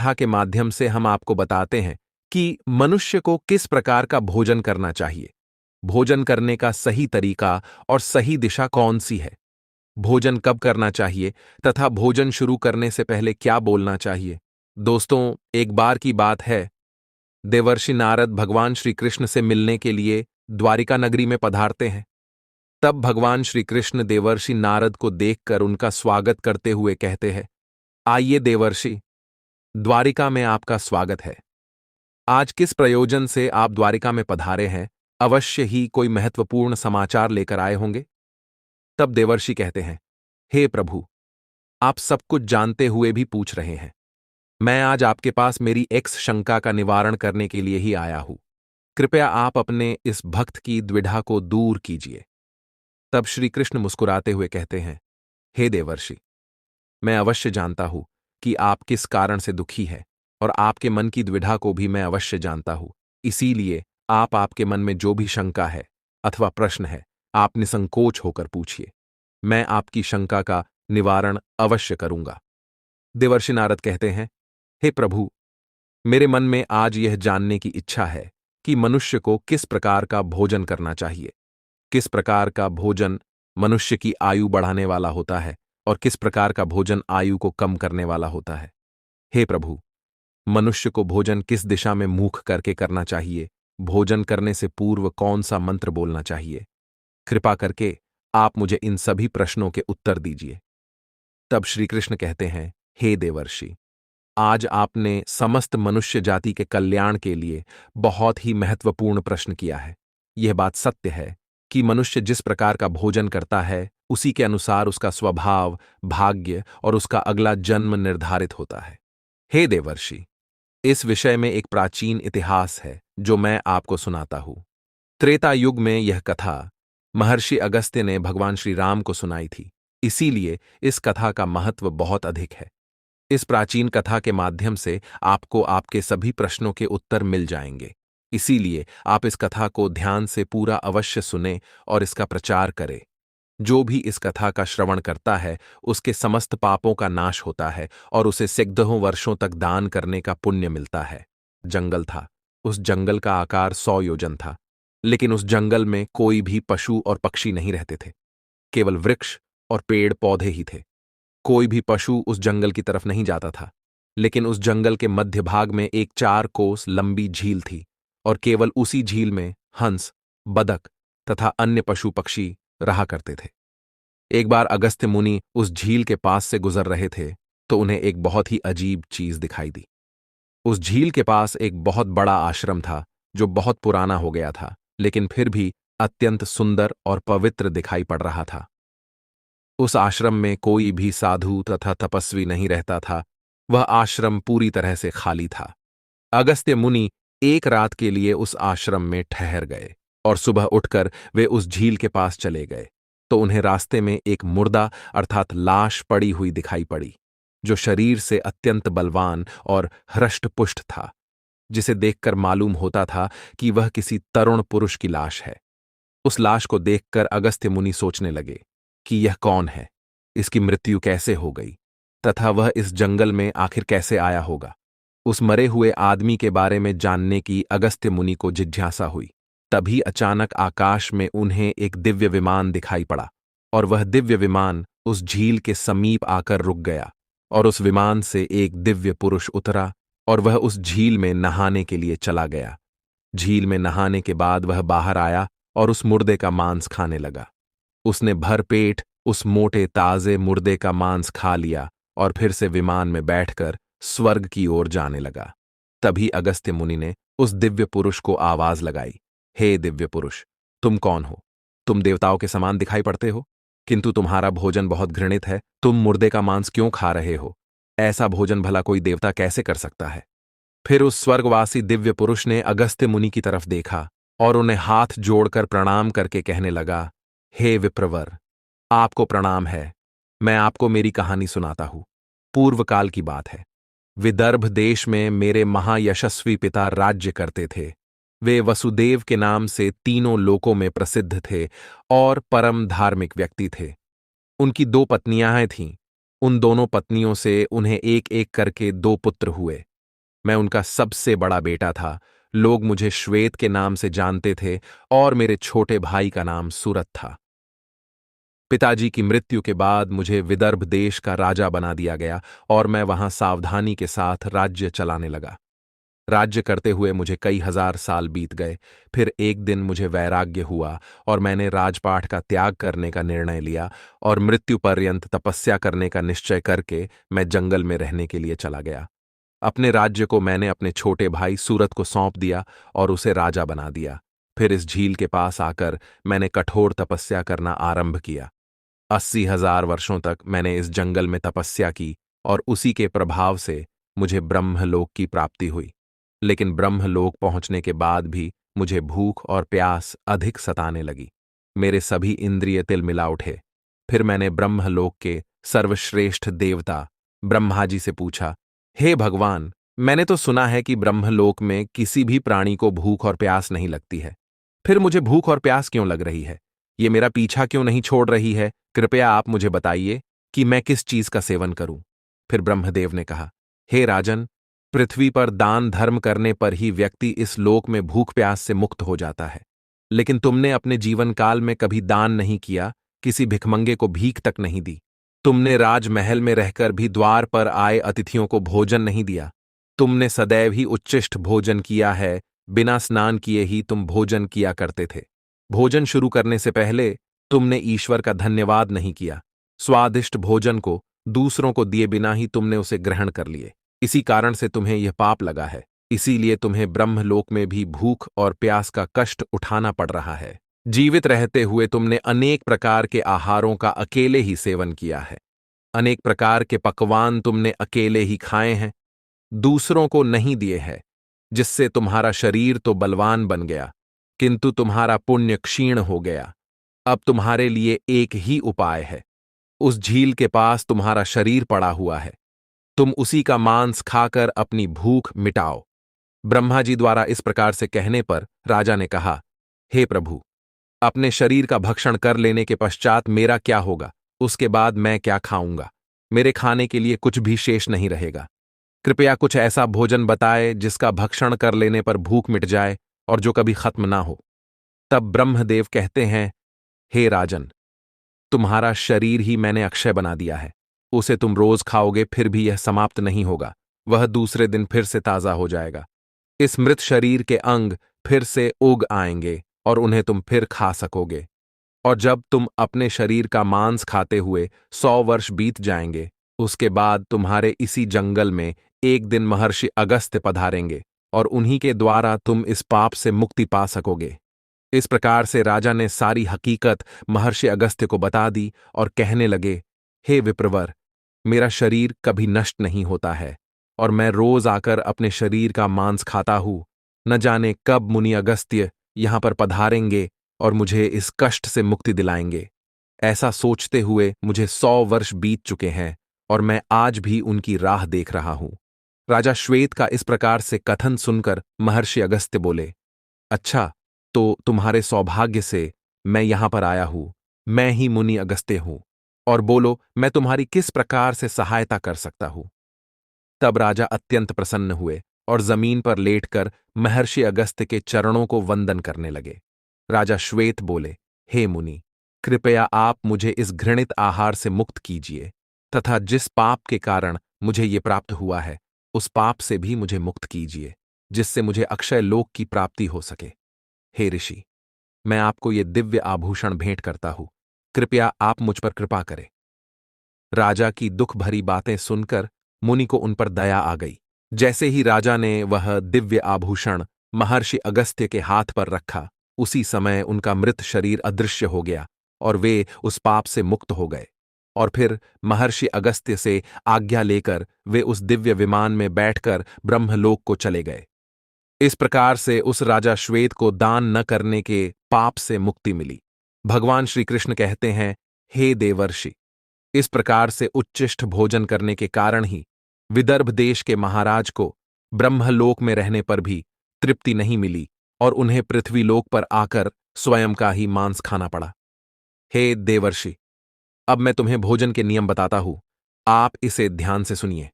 कथा के माध्यम से हम आपको बताते हैं कि मनुष्य को किस प्रकार का भोजन करना चाहिए, भोजन करने का सही तरीका और सही दिशा कौन सी है, भोजन कब करना चाहिए तथा भोजन शुरू करने से पहले क्या बोलना चाहिए। दोस्तों, एक बार की बात है, देवर्षि नारद भगवान श्री कृष्ण से मिलने के लिए द्वारिका नगरी में पधारते हैं। तब भगवान श्री कृष्ण देवर्षि नारद को देखकर उनका स्वागत करते हुए कहते हैं, आइए देवर्षि, द्वारिका में आपका स्वागत है। आज किस प्रयोजन से आप द्वारिका में पधारे हैं? अवश्य ही कोई महत्वपूर्ण समाचार लेकर आए होंगे। तब देवर्षि कहते हैं, हे प्रभु, आप सब कुछ जानते हुए भी पूछ रहे हैं। मैं आज आपके पास मेरी एक्स शंका का निवारण करने के लिए ही आया हूं। कृपया आप अपने इस भक्त की द्विधा को दूर कीजिए। तब श्री कृष्ण मुस्कुराते हुए कहते हैं, हे देवर्षि, मैं अवश्य जानता हूं कि आप किस कारण से दुखी है और आपके मन की द्विधा को भी मैं अवश्य जानता हूं। इसीलिए आपके मन में जो भी शंका है अथवा प्रश्न है, आप निसंकोच होकर पूछिए। मैं आपकी शंका का निवारण अवश्य करूंगा। देवर्षि नारद कहते हैं, हे प्रभु, मेरे मन में आज यह जानने की इच्छा है कि मनुष्य को किस प्रकार का भोजन करना चाहिए, किस प्रकार का भोजन मनुष्य की आयु बढ़ाने वाला होता है और किस प्रकार का भोजन आयु को कम करने वाला होता है। हे प्रभु, मनुष्य को भोजन किस दिशा में मुख करके करना चाहिए, भोजन करने से पूर्व कौन सा मंत्र बोलना चाहिए, कृपा करके आप मुझे इन सभी प्रश्नों के उत्तर दीजिए। तब श्री कृष्ण कहते हैं, हे देवर्षि, आज आपने समस्त मनुष्य जाति के कल्याण के लिए बहुत ही महत्वपूर्ण प्रश्न किया है। यह बात सत्य है कि मनुष्य जिस प्रकार का भोजन करता है, उसी के अनुसार उसका स्वभाव, भाग्य और उसका अगला जन्म निर्धारित होता है। हे देवर्षि, इस विषय में एक प्राचीन इतिहास है जो मैं आपको सुनाता हूं। त्रेता युग में यह कथा महर्षि अगस्त्य ने भगवान श्री राम को सुनाई थी। इसीलिए इस कथा का महत्व बहुत अधिक है। इस प्राचीन कथा के माध्यम से आपको आपके सभी प्रश्नों के उत्तर मिल जाएंगे। इसीलिए आप इस कथा को ध्यान से पूरा अवश्य सुने और इसका प्रचार करें। जो भी इस कथा का श्रवण करता है, उसके समस्त पापों का नाश होता है और उसे सैकड़ों वर्षों तक दान करने का पुण्य मिलता है। जंगल था। उस जंगल का आकार 100 योजन था, लेकिन उस जंगल में कोई भी पशु और पक्षी नहीं रहते थे। केवल वृक्ष और पेड़ पौधे ही थे। कोई भी पशु उस जंगल की तरफ नहीं जाता था, लेकिन उस जंगल के मध्य भाग में एक 4 कोस लंबी झील थी और केवल उसी झील में हंस, बदक तथा अन्य पशु पक्षी रहा करते थे। एक बार अगस्त्य मुनि उस झील के पास से गुजर रहे थे तो उन्हें एक बहुत ही अजीब चीज दिखाई दी। उस झील के पास एक बहुत बड़ा आश्रम था जो बहुत पुराना हो गया था, लेकिन फिर भी अत्यंत सुंदर और पवित्र दिखाई पड़ रहा था। उस आश्रम में कोई भी साधु तथा तपस्वी नहीं रहता था। वह आश्रम पूरी तरह से खाली था। अगस्त्य मुनि एक रात के लिए उस आश्रम में ठहर गए और सुबह उठकर वे उस झील के पास चले गए तो उन्हें रास्ते में एक मुर्दा अर्थात लाश पड़ी हुई दिखाई पड़ी, जो शरीर से अत्यंत बलवान और हृष्टपुष्ट था, जिसे देखकर मालूम होता था कि वह किसी तरुण पुरुष की लाश है। उस लाश को देखकर अगस्त्य मुनि सोचने लगे कि यह कौन है, इसकी मृत्यु कैसे हो गई तथा वह इस जंगल में आखिर कैसे आया होगा। उस मरे हुए आदमी के बारे में जानने की अगस्त्य मुनि को जिज्ञासा हुई। तभी अचानक आकाश में उन्हें एक दिव्य विमान दिखाई पड़ा और वह दिव्य विमान उस झील के समीप आकर रुक गया और उस विमान से एक दिव्य पुरुष उतरा और वह उस झील में नहाने के लिए चला गया। झील में नहाने के बाद वह बाहर आया और उस मुर्दे का मांस खाने लगा। उसने भर पेट उस मोटे ताजे मुर्दे का मांस खा लिया और फिर से विमान में बैठकर स्वर्ग की ओर जाने लगा। तभी अगस्त्य मुनि ने उस दिव्य पुरुष को आवाज लगाई, हे दिव्य पुरुष, तुम कौन हो? तुम देवताओं के समान दिखाई पड़ते हो, किंतु तुम्हारा भोजन बहुत घृणित है। तुम मुर्दे का मांस क्यों खा रहे हो? ऐसा भोजन भला कोई देवता कैसे कर सकता है? फिर उस स्वर्गवासी दिव्य पुरुष ने अगस्त्य मुनि की तरफ देखा और उन्हें हाथ जोड़कर प्रणाम करके कहने लगा, हे विप्रवर, आपको प्रणाम है। मैं आपको मेरी कहानी सुनाता हूं। पूर्व काल की बात है। विदर्भ देश में मेरे महायशस्वी पिता राज्य करते थे। वे वसुदेव के नाम से तीनों लोकों में प्रसिद्ध थे और परम धार्मिक व्यक्ति थे। उनकी 2 पत्नियां थीं। उन दोनों पत्नियों से उन्हें एक एक करके 2 पुत्र हुए। मैं उनका सबसे बड़ा बेटा था। लोग मुझे श्वेत के नाम से जानते थे और मेरे छोटे भाई का नाम सूरत था। पिताजी की मृत्यु के बाद मुझे विदर्भ देश का राजा बना दिया गया और मैं वहां सावधानी के साथ राज्य चलाने लगा। राज्य करते हुए मुझे कई हजार साल बीत गए। फिर एक दिन मुझे वैराग्य हुआ और मैंने राजपाट का त्याग करने का निर्णय लिया और मृत्यु पर्यंत तपस्या करने का निश्चय करके मैं जंगल में रहने के लिए चला गया। अपने राज्य को मैंने अपने छोटे भाई सूरत को सौंप दिया और उसे राजा बना दिया। फिर इस झील के पास आकर मैंने कठोर तपस्या करना आरंभ किया। 80,000 वर्षों तक मैंने इस जंगल में तपस्या की और उसी के प्रभाव से मुझे ब्रह्मलोक की प्राप्ति हुई। लेकिन ब्रह्मलोक पहुंचने के बाद भी मुझे भूख और प्यास अधिक सताने लगी। मेरे सभी इंद्रिय तिलमिला उठे। फिर मैंने ब्रह्मलोक के सर्वश्रेष्ठ देवता ब्रह्मा जी से पूछा, हे भगवान, मैंने तो सुना है कि ब्रह्मलोक में किसी भी प्राणी को भूख और प्यास नहीं लगती है। फिर मुझे भूख और प्यास क्यों लग रही है? ये मेरा पीछा क्यों नहीं छोड़ रही है? कृपया आप मुझे बताइए कि मैं किस चीज का सेवन करूं। फिर ब्रह्मदेव ने कहा, हे राजन, पृथ्वी पर दान धर्म करने पर ही व्यक्ति इस लोक में भूख प्यास से मुक्त हो जाता है। लेकिन तुमने अपने जीवन काल में कभी दान नहीं किया, किसी भिखमंगे को भीख तक नहीं दी। तुमने राजमहल में रहकर भी द्वार पर आए अतिथियों को भोजन नहीं दिया। तुमने सदैव ही उच्चिष्ट भोजन किया है, बिना स्नान किए ही तुम भोजन किया करते थे। भोजन शुरू करने से पहले तुमने ईश्वर का धन्यवाद नहीं किया। स्वादिष्ट भोजन को दूसरों को दिए बिना ही तुमने उसे ग्रहण कर लिए। इसी कारण से तुम्हें यह पाप लगा है। इसीलिए तुम्हें ब्रह्मलोक में भी भूख और प्यास का कष्ट उठाना पड़ रहा है। जीवित रहते हुए तुमने अनेक प्रकार के आहारों का अकेले ही सेवन किया है। अनेक प्रकार के पकवान तुमने अकेले ही खाए हैं, दूसरों को नहीं दिए हैं, जिससे तुम्हारा शरीर तो बलवान बन गया, किंतु तुम्हारा पुण्य क्षीण हो गया। अब तुम्हारे लिए एक ही उपाय है। उस झील के पास तुम्हारा शरीर पड़ा हुआ है। तुम उसी का मांस खाकर अपनी भूख मिटाओ। ब्रह्मा जी द्वारा इस प्रकार से कहने पर राजा ने कहा, हे प्रभु, अपने शरीर का भक्षण कर लेने के पश्चात मेरा क्या होगा? उसके बाद मैं क्या खाऊंगा? मेरे खाने के लिए कुछ भी शेष नहीं रहेगा। कृपया कुछ ऐसा भोजन बताए जिसका भक्षण कर लेने पर भूख मिट जाए और जो कभी खत्म ना हो। तब ब्रह्मदेव कहते हैं, हे राजन, तुम्हारा शरीर ही मैंने अक्षय बना दिया है। उसे तुम रोज खाओगे फिर भी यह समाप्त नहीं होगा। वह दूसरे दिन फिर से ताजा हो जाएगा। इस मृत शरीर के अंग फिर से उग आएंगे और उन्हें तुम फिर खा सकोगे। और जब तुम अपने शरीर का मांस खाते हुए 100 वर्ष बीत जाएंगे, उसके बाद तुम्हारे इसी जंगल में एक दिन महर्षि अगस्त्य पधारेंगे और उन्हीं के द्वारा तुम इस पाप से मुक्ति पा सकोगे। इस प्रकार से राजा ने सारी हकीकत महर्षि अगस्त्य को बता दी और कहने लगे, हे विप्रवर, मेरा शरीर कभी नष्ट नहीं होता है और मैं रोज आकर अपने शरीर का मांस खाता हूं। न जाने कब मुनि अगस्त्य यहां पर पधारेंगे और मुझे इस कष्ट से मुक्ति दिलाएंगे। ऐसा सोचते हुए मुझे 100 वर्ष बीत चुके हैं और मैं आज भी उनकी राह देख रहा हूं। राजा श्वेत का इस प्रकार से कथन सुनकर महर्षि अगस्त्य बोले, अच्छा, तो तुम्हारे सौभाग्य से मैं यहां पर आया हूं। मैं ही मुनि अगस्त्य हूं। और बोलो, मैं तुम्हारी किस प्रकार से सहायता कर सकता हूं? तब राजा अत्यंत प्रसन्न हुए और जमीन पर लेटकर महर्षि अगस्त्य के चरणों को वंदन करने लगे। राजा श्वेत बोले, हे मुनि, कृपया आप मुझे इस घृणित आहार से मुक्त कीजिए तथा जिस पाप के कारण मुझे ये प्राप्त हुआ है, उस पाप से भी मुझे मुक्त कीजिए, जिससे मुझे अक्षय लोक की प्राप्ति हो सके। हे ऋषि, मैं आपको ये दिव्य आभूषण भेंट करता हूं। कृपया आप मुझ पर कृपा करें। राजा की दुख भरी बातें सुनकर मुनि को उन पर दया आ गई। जैसे ही राजा ने वह दिव्य आभूषण महर्षि अगस्त्य के हाथ पर रखा, उसी समय उनका मृत शरीर अदृश्य हो गया और वे उस पाप से मुक्त हो गए। और फिर महर्षि अगस्त्य से आज्ञा लेकर वे उस दिव्य विमान में बैठकर ब्रह्मलोक को चले गए। इस प्रकार से उस राजा श्वेत को दान न करने के पाप से मुक्ति मिली। भगवान श्री कृष्ण कहते हैं, हे देवर्षि, इस प्रकार से उच्चिष्ट भोजन करने के कारण ही विदर्भ देश के महाराज को ब्रह्मलोक में रहने पर भी तृप्ति नहीं मिली और उन्हें पृथ्वीलोक पर आकर स्वयं का ही मांस खाना पड़ा। हे देवर्षि, अब मैं तुम्हें भोजन के नियम बताता हूं। आप इसे ध्यान से सुनिए।